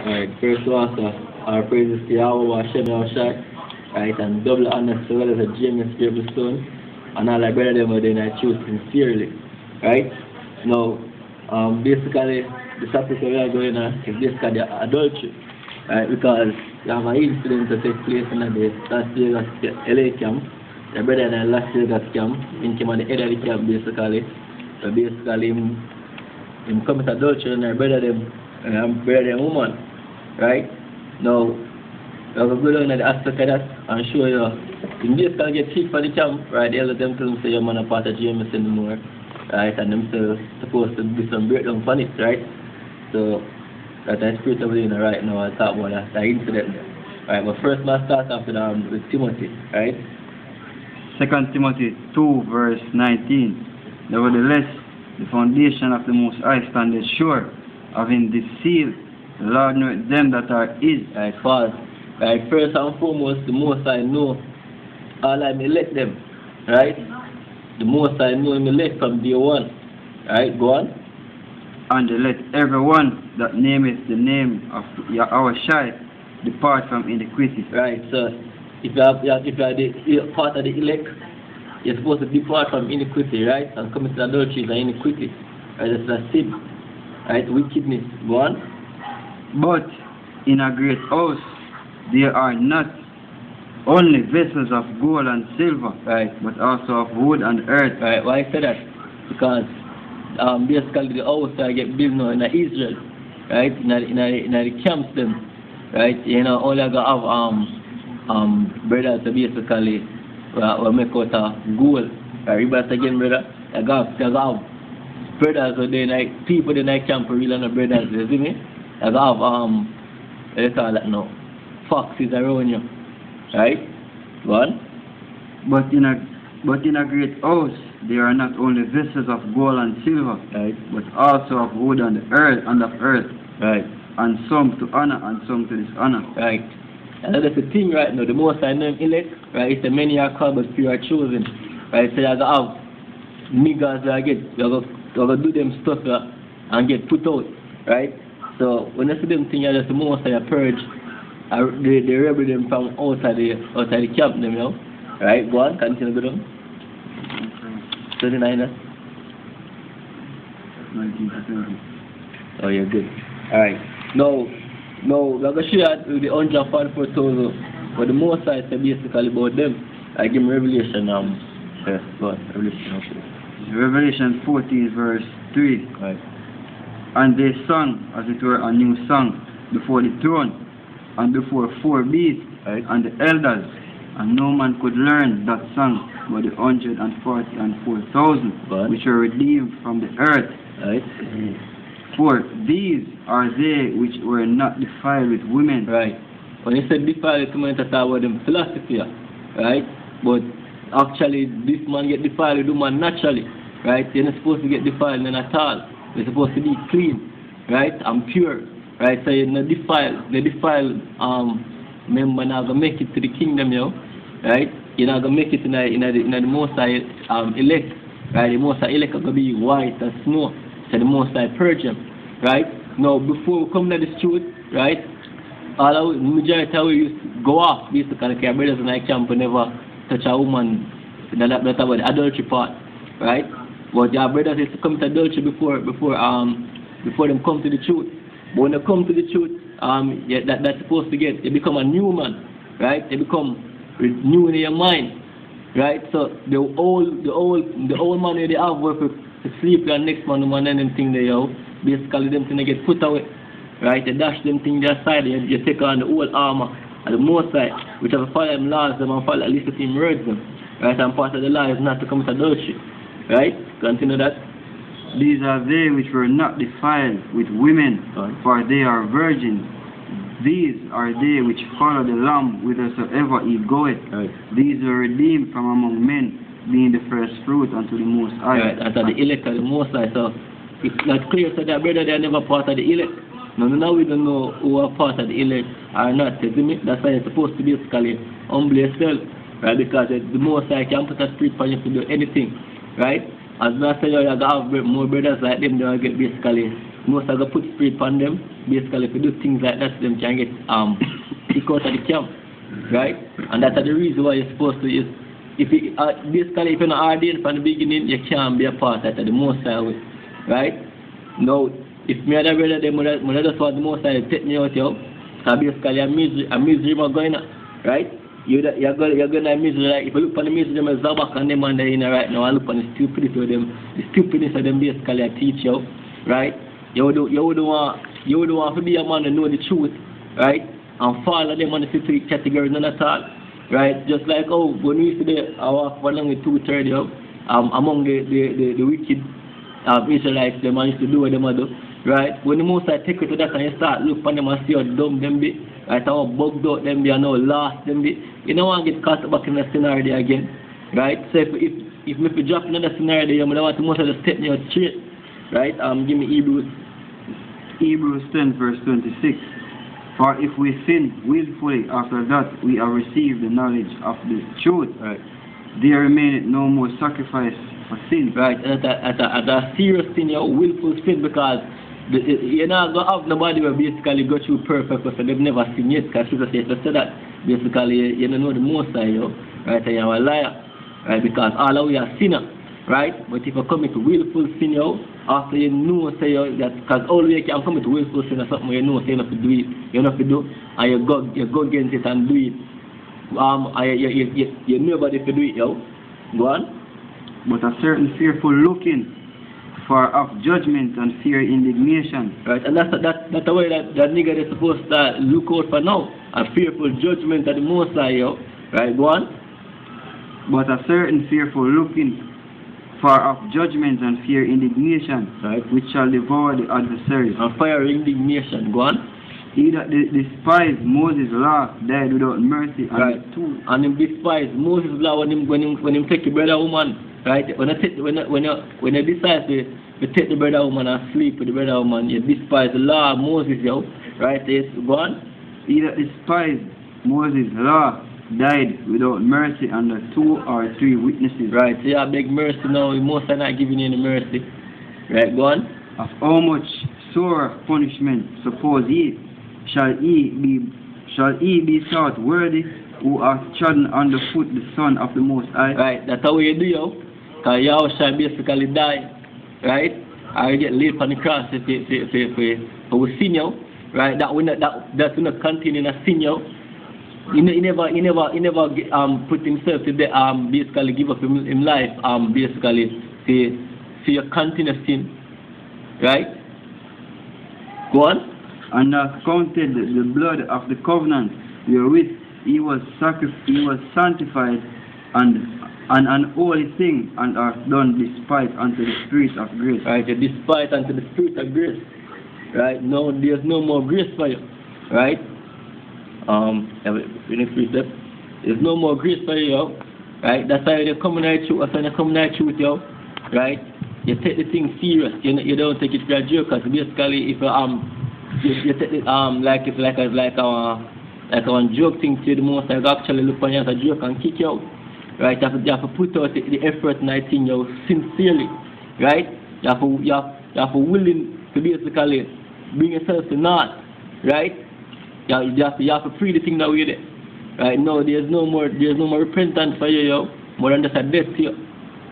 Alright, first of all, so our praises to Yahweh, Hashem, Yahushai, right, and double honor as well as a James Stone, and all I brother them are doing I choose sincerely, right? Now, basically, the topic we are going on is basically adultery, right? Because you have an incident that takes place in the Las Vegas LA camp. The brother in the Las Vegas camp, he came on the head of the camp basically. So basically, him commit adultery and our brother them woman, right? Now, we're going to go down at the aspect of that and show you. In this can get cheap for the camp, right? They let them tell them say your man a part of James anymore, right? And them supposed to be some breakdown for it, right? So that's the spirit of it right now. I talk about that incident, right? But first, let's start off with Timothy, right? 2 Timothy 2 verse 19. Nevertheless, the foundation of the Most High standeth sure, having this seal, the Lord knoweth them that are his. Right, false. Right, first and foremost, the Most High know all I may elect them, right? The Most High know him elect from day one, right? Go on. And let everyone that nameth the name of Yahushai depart from iniquity. Right, so if you are the part of the elect, you're supposed to depart from iniquity, right? And commit adultery is an iniquity, right? It's a sin, right? Wickedness. Go on. But in a great house there are not only vessels of gold and silver, right, but also of wood and earth. Right. Why I say that? Because basically the house that get built now in Israel, right? In the camps them, right? You know, only I got have brothers to basically make out of gold. Right? Remember again, brother? I got brothers so they like people in the camp really no brothers, you see me? I got have they call that now, foxes around you. Right? What? But in a great house there are not only vessels of gold and silver, right, but also of wood and earth and of earth. Right. And some to honor and some to dishonor. Right. And that's the thing right now, the most I know elect, right, it's the many are called but few are chosen. Right, so you have niggas that you're gonna do them stuff and get put out. Right? So when you see them things, that's the most I purge. They rebel them from outside the camp, them, you know. Right? Go on, continue with them. 39. 19 to 20. Oh, you're good. Alright. Now, we're going to show you the 144,000. But the most I say basically about them, I give them Revelation. Yes, go on. Revelation 14 verse 3. Right. And they sung, as it were, a new song before the throne, and before 4 beasts, right, and the elders, and no man could learn that song but the 144,000 which were redeemed from the earth. Right. For these are they which were not defiled with women. Right. When you said defiled, you meant to talk about them philosophy, right? But actually, this man get defiled with woman naturally, right? You're not supposed to get defiled then at all. You're supposed to be clean, right, and pure. Right, so you know, the defile member not gonna make it to the kingdom, you know, right? You're not gonna make it in the most high elect, right? The most high elect are gonna be white as snow, so the most high purge them, right? Now before we come to this truth, right? All our majority of we used to go off basically, our brothers in our camp never touch a woman. That's about the adultery part, right? But your brothers used to come to adultery before them come to the truth. But when they come to the truth, that's supposed to get, they become a new man, right? They become new in your mind, right? So the old man they have work to sleep with the next man, and them thing they have, basically them thing they get put away, right? They dash them thing their side, you take on the old armor, and the most side, which have to follow them laws, them and follow at least the team words them, right? And part of the law is not to commit adultery, right? Continue that. These are they which were not defiled with women, for they are virgins. These are they which follow the Lamb whithersoever he goeth. Right. These are redeemed from among men, being the first fruit unto the Most High. Right, unto the elect of the Most High. So it's not clear so that brother they are never part of the elect. Now we don't know who are part of the elect or not. You see me? That's why you're supposed to basically humble yourself, right? Because the Most High can put a spirit for you to do anything, right? As I say, you have more brothers like them, they will get basically most are going to put spirit on them. Basically, if you do things like that, them can get kicked out of the camp, right? And that's the reason why you're supposed to use. Basically, if you're not ordained from the beginning, you can't be a part of the Most High way, right? Now, if me and the brother, them would just want the Most High to take me out, yo. So basically, a misery going on, right? You're going to misery, like, if you look on the misery, them is Zabak and them and they're in right now, and look on the stupidity of them, the stupidness of them basically I teach you, right? You would want to be a man to know the truth, right? And follow them on the 50 categories, none at all, right? Just like, when we used to I walk along with 230 among the wicked Israelites, them used to do what them do, right? When the Most I take you to that and you start look on them and see how dumb them be, right? How bugged out them be and how lost them be, you don't want to get caught back in the scenario again, right? So if we drop another scenario, you don't want to Most to step me out straight, right? Give me Hebrews 10 verse 26. For if we sin willfully after that we have received the knowledge of the truth, right, there remaineth no more sacrifice for sin. Right, and at a serious sin, willful sin, because you're not going to have nobody who basically go through perfect because they've never sinned yet, because Jesus said that basically you don't know the Most High, right, and you're a liar, right, because all of we are sinners, right? But if you commit to willful sin, after you know, say that, because all you can commit to willful sin or something, you know, say you have to do it, you have to do, and you go against it and do it. You nobody to do it, Go on. But a certain fearful looking for of judgment and fear indignation. Right, and that's the way that nigga is supposed to look out for now. A fearful judgment of the Most High, right? Go on. But a certain fearful looking for of judgment and fear indignation, right, which shall devour the adversary. And fire indignation. Go on. He that despised Moses' law died without mercy. Right. And him despise Moses' law when him take the brother woman. Right. When you decide to take the brother woman and sleep with the brother woman, you despise the law of Moses, Right. Yes. Go on. He that despised Moses' law died without mercy under 2 or 3 witnesses. Right. So you have beg mercy now. Most are not giving you any mercy. Right. Go on. Of how much sore punishment suppose ye shall he be thought worthy who hath trodden underfoot the Son of the Most High? Right, that's how you do, because you shall basically die, right? Or get laid on the cross for sin, right? That will not continue in a sin, He never put himself to the basically give up his life, basically for your continuous sin, right? Go on. And hath counted the blood of the covenant wherewith he was sanctified and an unholy thing, and hath done despite unto the Spirit of grace. Right, despite unto the Spirit of grace. Right, no, there's no more grace for you. Right? There's no more grace for you. Right? That's why you're coming out truth. That's why you're coming out truth, right? You take the thing serious. You don't take it for a joke, because basically if you take it like it's like a one joke thing to the Most High, actually look on you as a joke and kick you out. Right? You have to put out the effort and I think sincerely. Right? You have to willing to basically bring yourself to naught. Right? You have to free the thing that we're there. Right? No, there's no more repentance for you, more than just a death to you.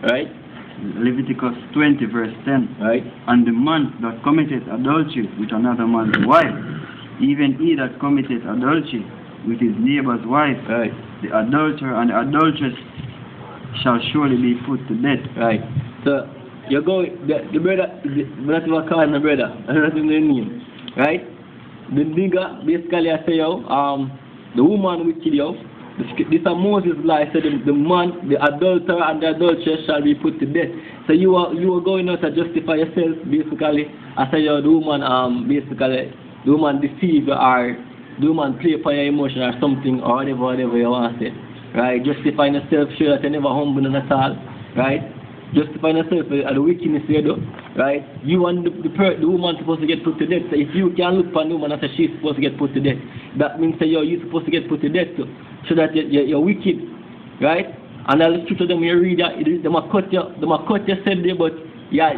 Right? Leviticus 20 verse 10. Right. And the man that committeth adultery with another man's wife, even he that committeth adultery with his neighbor's wife, right, the adulterer and the adulteress shall surely be put to death. Right. So you go the brother, not even call him a brother, I don't know the name. Right? The nigga basically I say the woman will kill you. This is Moses' law. I said the man, the adulterer and the adulteress shall be put to death. So you are going out to justify yourself basically. I say the woman basically the woman deceive or the woman play upon your emotion or something or whatever you want to say. Right? Justifying yourself sure that you never humble at all. Right? Justifying yourself at the wickedness you do. Right? You and the woman supposed to get put to death. So if you can look upon the woman and say she's supposed to get put to death, that means that you're supposed to get put to death too. So that you're wicked, right? And all the scripture them you read that they might cut you said there, but yeah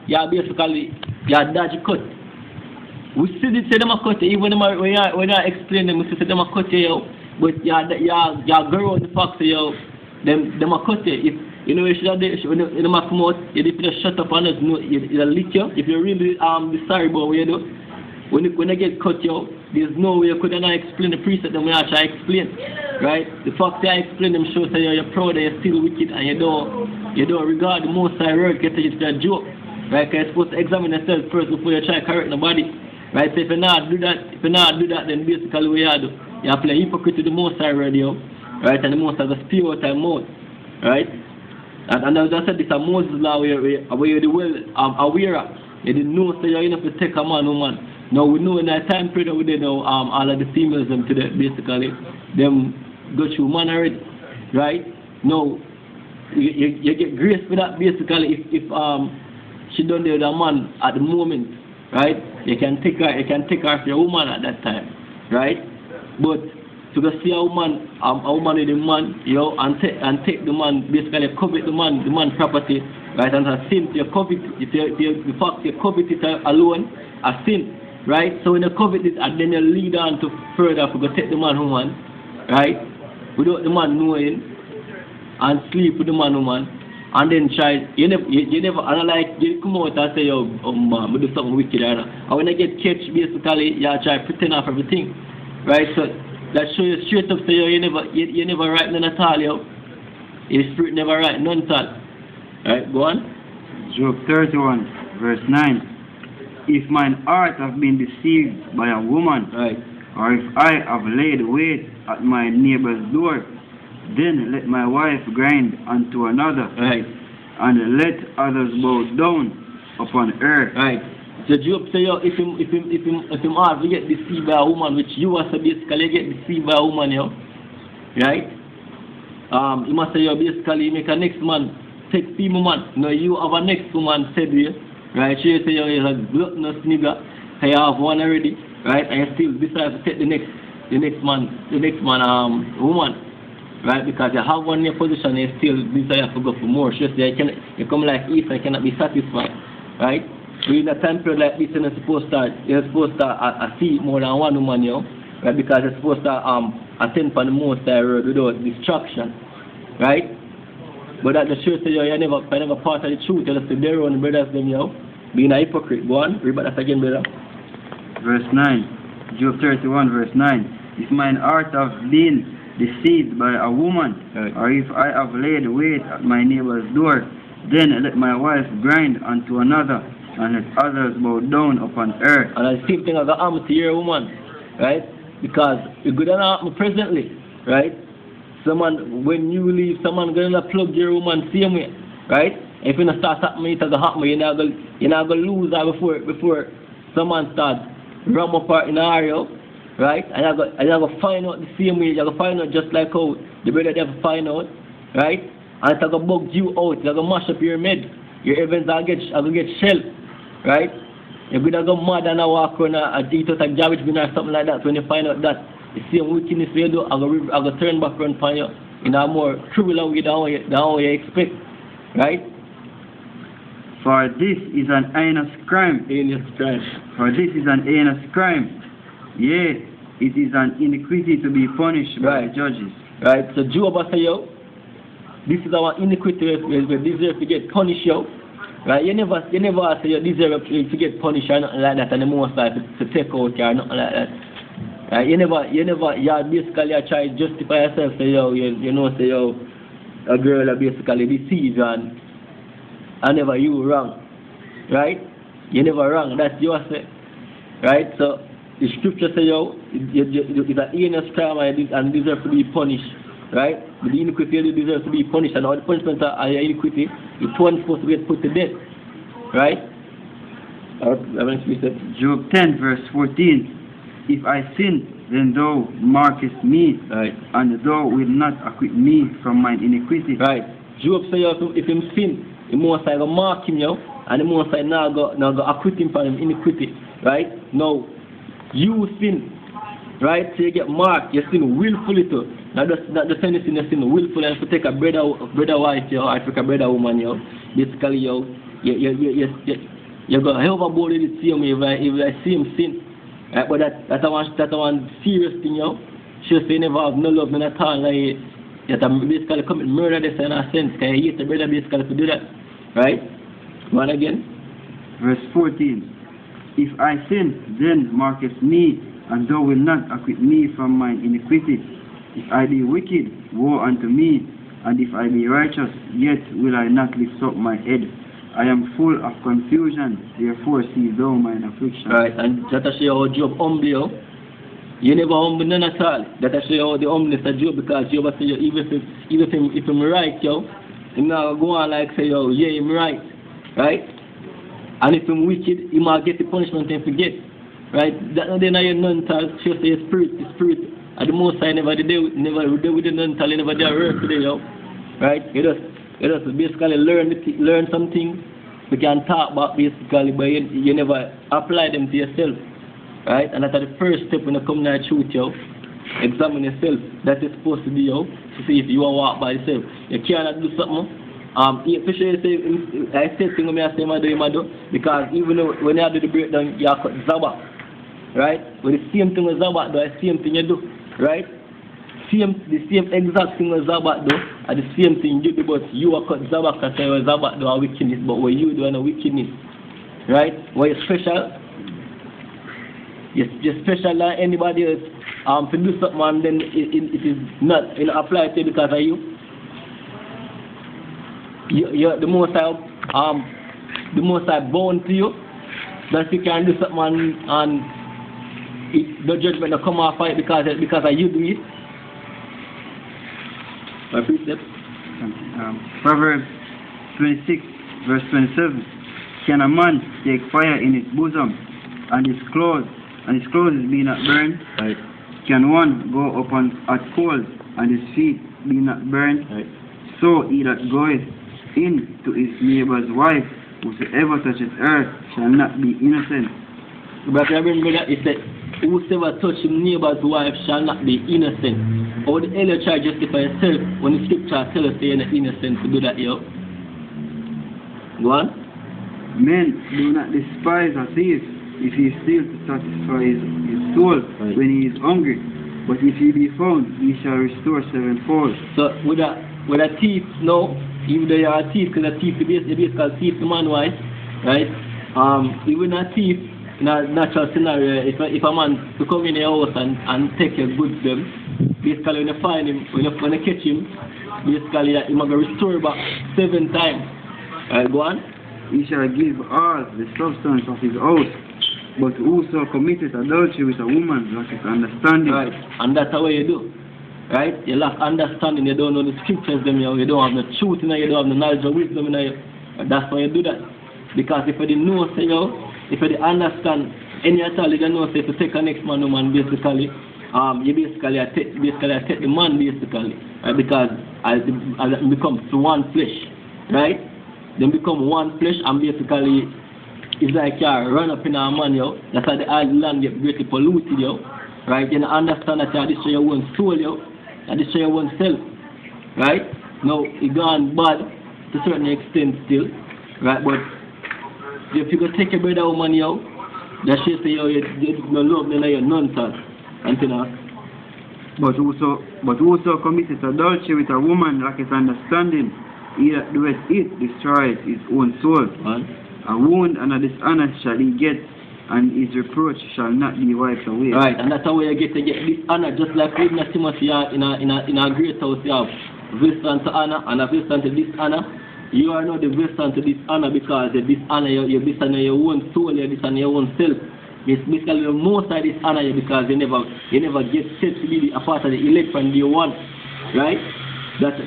basically dodgy cut, We see this, say them a cut you, even when I explain them, we say them a cut you, yo. But you go around the fact, say, yo, them a cut you. If, you know, you should have, when them a come out, if you just shut up and just know, it'll lick you. If you're really sorry about what you do, when I get cut you, there's no way you could not explain the precept that we are trying to explain, right? The fact that I explain them shows that you're proud and you're still wicked and you don't regard the most high word, get it to a joke, right? Because you're supposed to examine yourself first before you try to correct nobody, right? So if you not do that, then basically what you do, you play hypocrite to the most high word, yo, right? And the most high will spew out your mouth, right? And as I said, this is Moses law where you're well aware of. You didn't know, so you're enough to take a man, woman. Now we know in that time period we did know all of the females them today basically them go through man already, right? Now you get grace for that basically if she done there with a man at the moment, right? You can take her for a woman at that time, right? But to go see a woman with the man, you know, and take the man, basically covet the man property, right? And a sin, you covet if the fact you covet it alone, a sin. Right? So when you covet it and then you lead on to further to go take the man woman, right? Without the man knowing and sleep with the man woman and then try you never and like you come out and say, oh man, we do something wicked and when I get catch basically you try to pretend off everything. Right? So that shows you straight up say you never right none at all, yo. Your spirit never right, none at all. Right, go on. Job 31, verse 9. If mine heart have been deceived by a woman, right, or if I have laid wait at my neighbor's door, then let my wife grind unto another, right, and let others bow down upon her. Right. So Job say, yo, if him heart will get deceived by a woman, which you also basically get deceived by a woman, yo, right? You must say, yo, basically make a next man take female man. No, you have a next woman said you. Right, she say you're a gluttonous nigga, you have one already, right, and you still decide to take the next woman, right, because you have one in your position and you still desire to go for more. She say you come like Eve and cannot be satisfied, right? So in a time period like this you're supposed to see more than one woman, you know, right, because you're supposed to attend for the most high word without distraction, right? But that the truth say you're never part of the truth, you're just their own brothers them, yo. Being a hypocrite. Go on, read that again, brother. Verse 9. Job 31, verse 9. If mine heart have been deceived by a woman, right, or if I have laid wait at my neighbor's door, then let my wife grind unto another, and let others bow down upon her. And the same thing as the arm to your woman, right? Because it's good enough presently, right? Someone, when you leave, someone gonna plug your woman same way, right? If you not start happening, it's gonna happen. You're not gonna lose that before someone starts ram up in an area, right? And you're gonna find out the same way. You're gonna find out just like how the brother never find out, right? And it's gonna bug you out. You're gonna mash up your med. Your events are gonna get shelled, right? You're gonna go mad and walk around and eat out a garbage bin or something like that. When you find out that the same wickedness you do, I'm gonna turn back around for you in a more cruel way than how you expect, right? For this is an heinous crime. Heinous crime. For this is an heinous crime. Yea, it is an iniquity to be punished by the judges. Right. So Job say, yo, this is our iniquity. We deserve to get punished, yo. Right. You never say you deserve to get punished or nothing like that, and the most like to take out or nothing like that. Right. You basically try to justify yourself. Say, yo, you know, say, yo, a girl that basically deceives and never you wrong, right? You never wrong, that's your say, right? So the scripture say, yo, it's an heinous crime and deserve to be punished, right? But the iniquity you deserve to be punished, and all the punishments are your iniquity. The one supposed to get put to death, right? Job 10 verse 14. If I sin, then thou markest me, right, and thou wilt not acquit me from mine iniquity. Right. Job say, yo, if him sin, the Most High go mark him, yo, and the Most High now go acquit him for him iniquity, right? Now, you sin, right? So you get marked, you sin willfully too. Not just anything, you sin willfully. And if you take a brother wife, yo, or take a brother woman, yo, basically, yo, You go overboard with the same if I same sin. Right? But that's one serious thing, yo. She say never have no love, none at all. Like, you basically commit murder this in a sense. Because you hate the brother basically to do that. Right? One again. Verse 14. If I sin, then marketh me, and thou wilt not acquit me from mine iniquity. If I be wicked, woe unto me, and if I be righteous, yet will I not lift up my head. I am full of confusion, therefore see thou mine affliction. Right, and that show you how Job humble you. You never humble none at all. That show you how the humbleness of Job, because Job say you, even if I'm right, yo, him now go on like say, yo, yeah, I'm right. Right? And if I'm wicked, he might get the punishment and forget. Right? That then I non-tal, she say the spirit. At the most I never did with the non-tal, you never did work today, yo. Right? You just basically learn something. We can talk about basically, but you never apply them to yourself. Right? And that's the first step when you come to the truth, yo. Examine yourself. That is supposed to be, yo. To see if you want to walk by yourself. You cannot do something. Especially I said thing when I say I do, because even though when I do the breakdown, you cut Zabak, right? But the same thing with Zabak do, the same thing you do, right? The same exact thing with Zabak do, and the same thing you do, but you are cut Zabak and say Zabak do a wickedness, but what you do a wickedness, right? What is special? You're special than anybody else. To do something, and then it is not applied to you because of you. You're the most I bound to you that you can do something and the judgment will come off it because of you do it. My precept. Proverbs 26 verse 27. Can a man take fire in his bosom and his clothes be not burned? Right. Can one go upon at coals and his feet be not burned? Right. So he that goeth in to his neighbor's wife, whosoever touches her shall not be innocent. But remember that it said, whosoever touches his neighbor's wife shall not be innocent. Or the elder try to justify yourself when the scripture tells us you're not innocent to do that, yo. Go on. Men do not despise a thief if he steals to satisfy his soul when he is hungry. But if he be found, he shall restore sevenfold. So with a thief, no. Even though you are a thief, because a thief is basically thief the man wise, right? Even a thief, in a natural scenario, if a man to come in your house and take your goods them, basically when you find him, when you catch him, basically he might restore back 7 times. Right, go on. He shall give all the substance of his house, but whoso committed adultery with a woman lacketh understanding. Right, and that's how you do. Right? You lack understanding, you don't know the scriptures them, you don't have the truth in you, don't have the knowledge of wisdom in you. That's why you do that. Because if you didn't know, say, if you didn't understand any at all, you don't know, say, if you take a next man, woman, basically, you basically take the man, basically, right? Because as it becomes one flesh, right? Then become one flesh, and basically, it's like you run up in a man, yo. That's how the land get greatly polluted, yo. Right? You understand that you destroy your own soul, yo. You destroy your own self. Right? Now, it gone bad to a certain extent still. Right? But if you go take your brother woman, yo, that she say, yo, you no love, then you're nonsense. Until now. But whoso committeth adultery with a woman lacketh understanding, he that doeth it destroyeth his own soul. A wound and a dishonor shall he get, and his reproach shall not be wiped away. Right, and that's how you get dishonor, just like we in Timothy in a great house you have vessel to honor and a vessel to dishonor. You are not the vessel to dishonor because you dishonor your own soul, you dishonor your own self. It's basically the most of dishonor you because you never get set to be a part of the elect from day one. Right? That's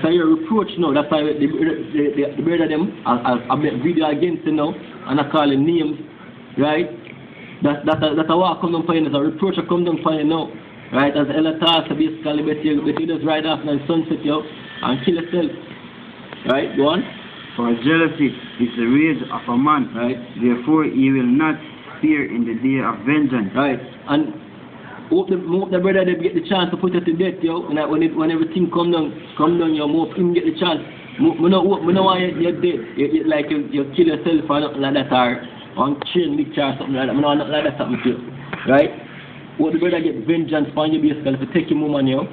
a your reproach now. That's why the brother them I make video against you now and I call them names, right? That's a walk come down for you, that's a reproach come down for you now. Right? As Ella talks basically but you just ride off and sunset you and kill yourself. Right? Go on. For jealousy is the rage of a man, right? Therefore he will not fear in the day of vengeance. Right. And hope the brother they get the chance to put it to death, yo. When everything come down, you hope him get the chance. Me no want you dead. You like you kill yourself or nothing like that, or on chain mixture or something like that. Me no want nothing like that happen to you. Right? What the brother get vengeance on you basically for taking woman, you,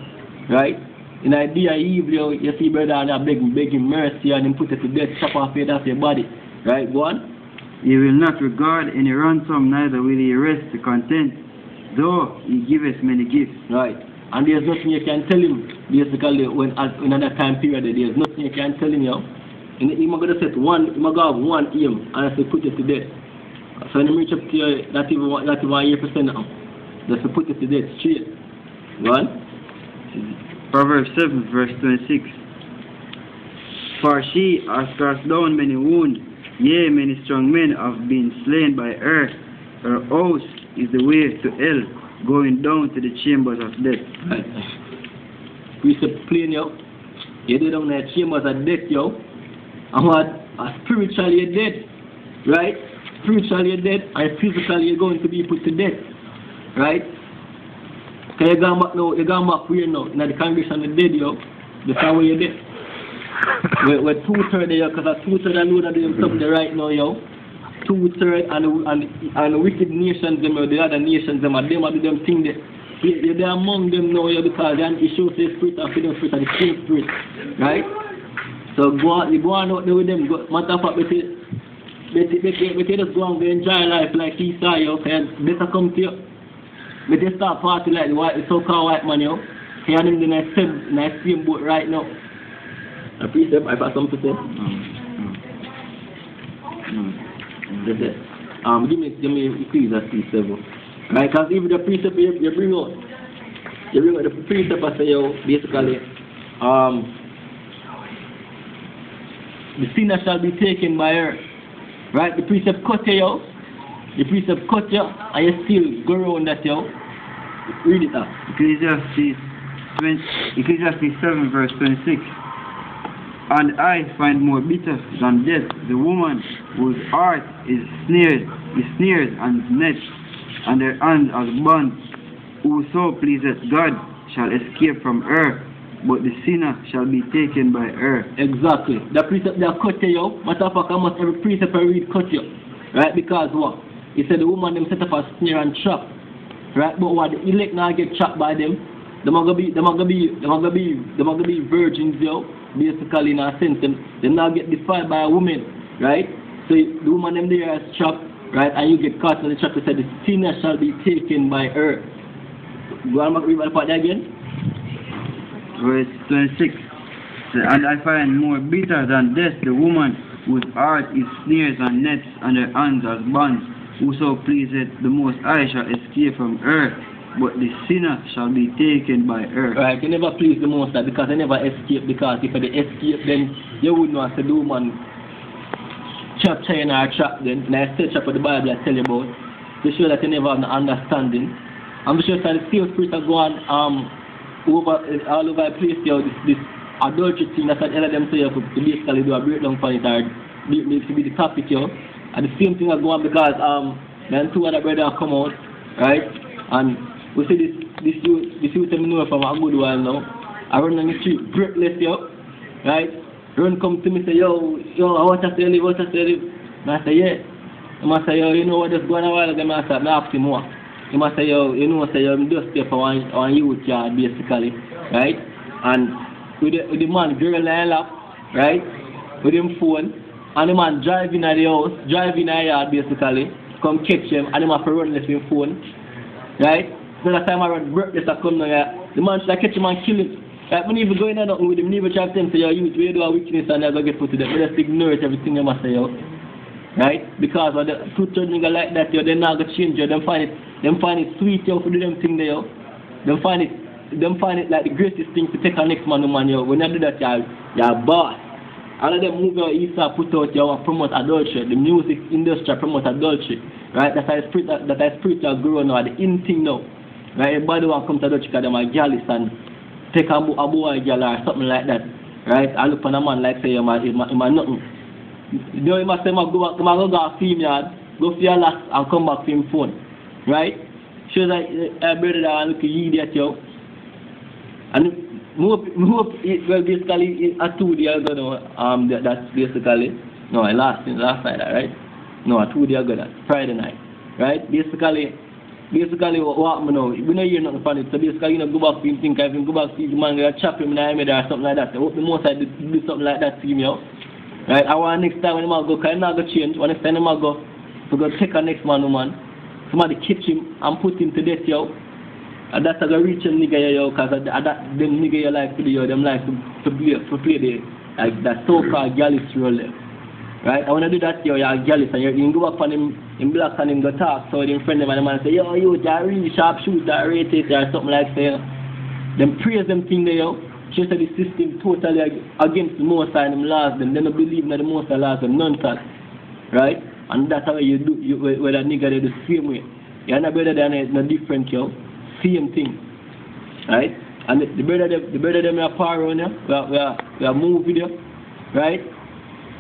right? In idea evil, you see brother and begging mercy and him put it to death, chop off your that's your body. Right, go on? He will not regard any ransom, neither will he rest content, though he giveth many gifts. Right. And there's nothing you can tell him, basically, when in that time period, there's nothing you can tell him, you know. And he's going to set one, he's going to have one aim, and I say put it to death. So when he reach up to you, that even 1% now. Just to put it to death straight. Go on? Proverbs 7, verse 26. For she has cast down many wounds, yea, many strong men have been slain by her. Her house is the way to hell, going down to the chambers of death. Right. Precept plain, yo. You dead down the chambers of death, yo. And what? Spiritually you're dead. Right? Spiritually you're dead, and physically you're going to be put to death. Right? Because you're going back now, you're going back where now? Now the congregation is dead, yo. The time where you're dead. We're 2/3 there, because 2/3 I know that they're doing something right now, yo. 2/3 and the wicked nations, them, the other nations, them, and them are them thing there. You're there among them now, yo, because it shows the spirit of freedom, spirit and the same spirit. Right? So you go on out there with them. Matter of fact, they just go and enjoy life like he saw, yo. And better come to you. But they start party like the so-called white man, yo. He and him in the same boat right now. A precept, I got something to say. Give me Ecclesiastes 7. Right, because even the precept you bring out the precept I say, yo, basically, the sinner shall be taken by her. Right, the precept cut you, yo. The precept cut you, and you still go around that, yo. Read it out. Ecclesiastes 7, verse 26. And I find more bitter than death the woman whose heart is snares and nets, and her hand as bonds. Whoso pleaseth God shall escape from her, but the sinner shall be taken by her. Exactly. The precept they cut you. Matter of fact, almost every precept I read cut you. Right? Because what? He said the woman them set up a snare and trap. Right? But what the elect now get trapped by them? They are gonna be virgins, yo. Basically, in a sense, they now get defiled by a woman, right? So the woman them there is trapped, right? And you get caught in the trap. It said the sinner shall be taken by her. Go on, read that part again. Verse 26. And I find more bitter than death the woman whose heart is snares and nets, and her hands as bonds. Whoso pleaseth the Most High shall escape from her, but the sinner shall be taken by her. Right, you never please the Most High because they never escape, because if they escape, then you would know as the woman trap China or trap them. And I still trap what the Bible I tell you about, to show that you never have no understanding. I'm sure that the same spirit are going all over the place, yo, this adultery thing, that's what all of them say, to basically do a breakdown for it, or to be the topic, yo. And the same thing is going because then two other brothers come out, right? And we see this youth I know from a good while now. I run on the street, breathless, yo, right? Run come to me say, yo, what I tell you? And I say, yeah. And I say, yo, you know what just going on a while ago? I ask him more. He must say, yo, you know, say, I'm just there for one youth yard, basically, right? And with the man, girl in the lap, right? With him phone, and the man driving at the house, driving at the yard, basically, come catch him, and him have to run with him phone, right? So that time I run breathless, I come now, the man should catch him and kill him. Like, when even going on nothing with him, never try to tell him, say, yo, youth, we do a wickedness, and they're going to get put to them. They just ignore it, everything they must say, yo. Right? Because of the two-third nigga like that, yo, they're not going to change, yo. Them find it sweet, yo, to do them thing there, yo. Them find it like the greatest thing to take a next man, yo. When you do that, you're a boss. All of them move out east and put out, yo, and promote adultery. The music industry promote adultery. Right? That's how spirit that grow now, the in thing now. Right? Everybody want to come to adultery because they're jealous and take a boy girl or something like that. Right? I look on a man like say, you're nothing. You know, he must say, go to a female, go for your last and come back to him phone. Right? Shows like a brother that want to look at you idiot, yo. And well, basically, a 2 day ago, no, that's basically, no, last Friday, right? No, a 2 day ago, that Friday night, right? Basically, what happened now, we don't hear nothing from it, so basically, you know, go back to him, think if him go back to him, man, gonna chop him in the head or something like that. I hope the most I do something like that to him, yo. Right? I want next time when him go, because him not go change, when next time him go, we go take a next man, woman, somebody catch him and put him to death, yo. And that's a go reach a nigga, yo, because them nigga you like to do, yo, them like to play the, like, that so-called gallus role there. Right? I want to do that, yo, you're gallus, and you can go up on him, in black and him go talk, so them friend them and the man say, yo, you're really sharp shooter, rate it, or something like that, you know. Them praise them thing there, yo. Just the system totally against the most of them laws, them. They don't believe in the most of the laws, them nonsense. Right? And that's how you do, with a nigga, they the same way. You're not better than no different, yo. Same thing. Right? And the brother them are power on you, we are move with you. Right?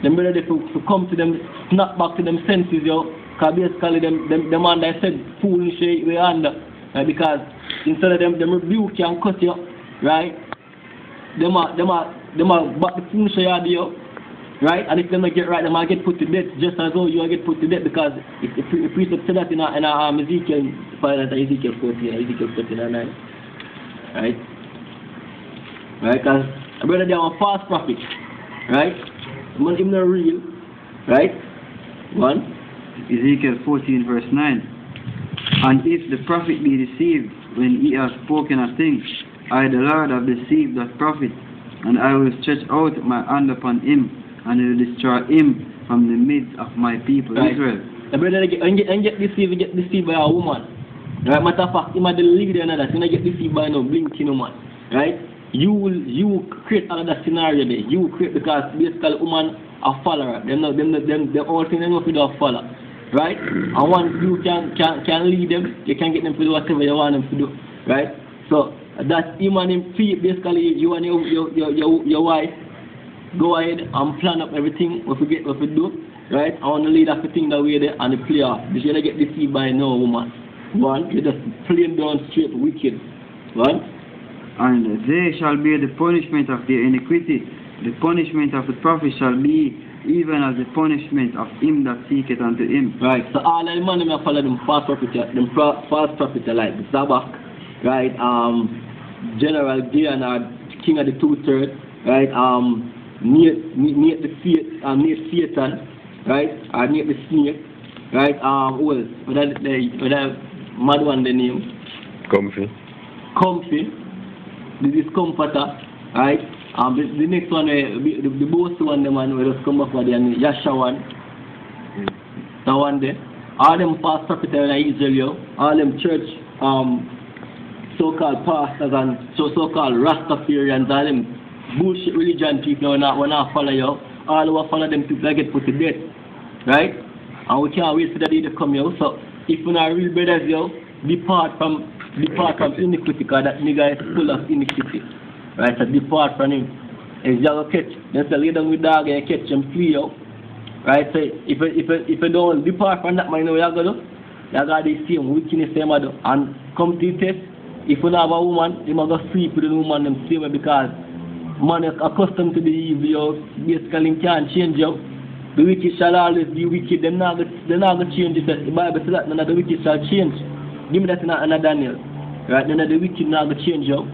The brother they to come to them, snap back to them senses, yo. Because basically them man they said foolish we under. Right? Because instead of them rebuke you and cut you, right? Them are back the foolish you are there, right? And if them not get right, them might get put to death just as though you get put to death, because if the precept said that in Ezekiel 14, Ezekiel 9. Right? Right? Because a brother they are a false prophet, right? But him not real, right? One. Ezekiel 14 verse 9. And if the prophet be deceived when he has spoken a thing, I the Lord have deceived that prophet, and I will stretch out my hand upon him, and will destroy him from the midst of my people, right. Israel. The brother get deceived by a woman. Right? Matter of fact, he might lead you another, so you get deceived by no blinking woman. Right? You create another scenario there. You create, because basically woman a follower. Them all thing they know to do a follower. Right? And once you can lead them, you can get them to do whatever you want them to do. Right? So that him and him feet, basically you and your wife go ahead and plan up everything what we do. Right? I want to lead up the thing that way there and the play off. You shouldn't get deceived by no woman. One, you just plain down straight wicked. One. And they shall bear the punishment of their iniquity. The punishment of the prophet shall be even as the punishment of him that seeketh unto him. Right, so all the man them follow them false prophet like the Sabbath, right? General Gideon, king of the 2/3, right? Near Satan, right? Or near the snake, right? Who else? What that mad one the name? Comfy. The discomforter, right? The next one, the boss one, the man will just come up with the Yasha one. The one there. All them false prophets in Israel, all them church so-called pastors and so-called Rastafarians, all them bullshit religion people when I follow you, all who follow them people get put to death. Right? And we can't wait for the day to come here. So if you're not real brothers, yo, depart from iniquity, because that nigga is full of iniquity. Right, so depart from him. If you go catch, then say lay down with dog and catch him flee out. Right, so if you don't depart from that man, you know what you go do? You got the same wickedness same do. And come to the test, if you don't have a woman, you must go sleep with the woman them same way, because man is accustomed to the evil, basically can't change you. The wicked shall always be wicked, they're not going to change it. The Bible says that none of the wicked shall change. Give me that in Daniel. Right, none of the wicked not going to change you.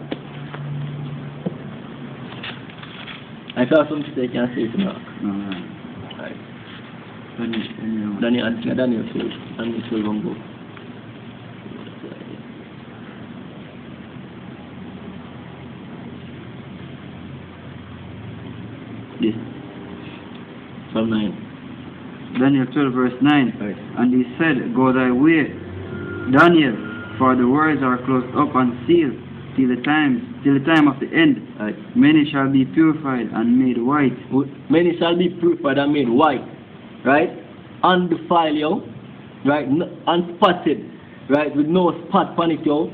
I thought something I can say to Mark. Right. Daniel 12 go. This. From 9. Daniel 12 verse 9. Right. And he said, Go thy way, Daniel, for the words are closed up and sealed till the time of the end. Right. Many shall be purified and made white. Many shall be purified and made white. Right? Undefiled, yo. Right? Unspotted. Right? With no spot on it, yo.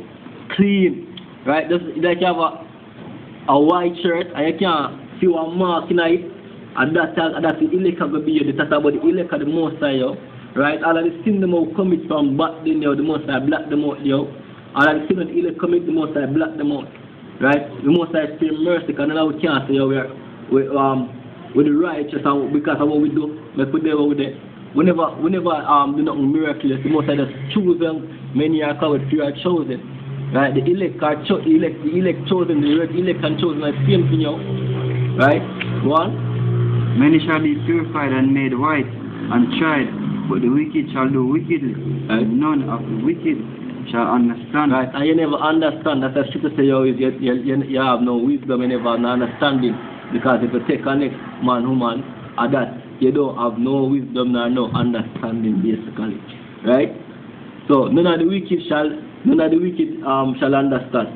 Clean. Right? Just like you have a white shirt and you can't see one mark in it. And that's the elect of the beard. That's about the elect of the Most High, yo. Right? All of the sin them out commit from back then, yo. The Most High black them out, yo. All of the sin of the elect commit, the Most High black them out. right? The Most High still mercy, because now we can't say we the righteous and because of what we do, like we do with it. Whenever do nothing miraculous, the Most High just choose them. Many are called, few are chosen. Right? The elect are the elect chosen, the elect and chosen are the same thing, right? One. Many shall be purified and made white and tried, but the wicked shall do wickedly, and none of the wicked shall understand. Right, and you never understand. That's a scripture say you have no wisdom, you never have no understanding. Because if you take a next man, woman, or that, you don't have no wisdom nor no understanding basically. Right? So none of the wicked shall understand.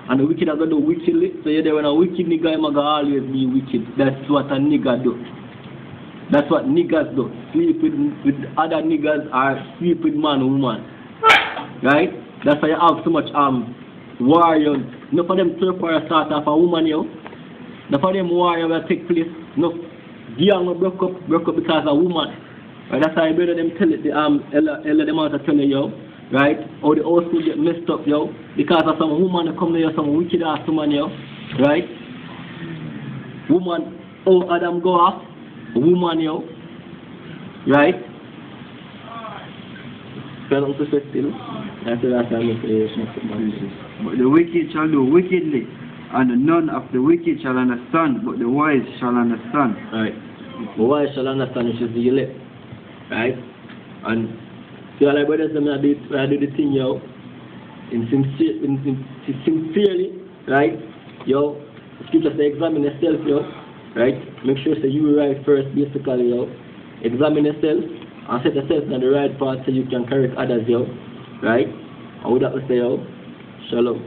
And the wicked are going to do wickedly. So you're there when a wicked nigga is always be wicked. That's what a nigga do. That's what niggas do. Sleep with other niggas or sleep with man or woman. Right? That's why you have so much warriors. Enough of them turf war start off a woman, yo. Enough of them warriors will take place. Enough young will broke up because of a woman. Right? That's why I better them tell it, the Ella them out to tell you, yo. Right? Or the old school get messed up, yo. Because of some woman that come there, some wicked ass woman, yo. Right? Woman, oh Adam go off. Woman, yo. Right? But the wicked shall do wickedly, and none of the wicked shall understand, but the wise shall understand. Right. The wise shall understand, which is the elect. Right? And see all my brothers, I do the thing, yo. Sincerely, right? Yo, the scripture say examine yourself, yo. Right? Make sure that you right first, basically, yo. Examine yourself and set yourself on the right path so you can correct others, yo. Right? And with that we say, yo, shalom.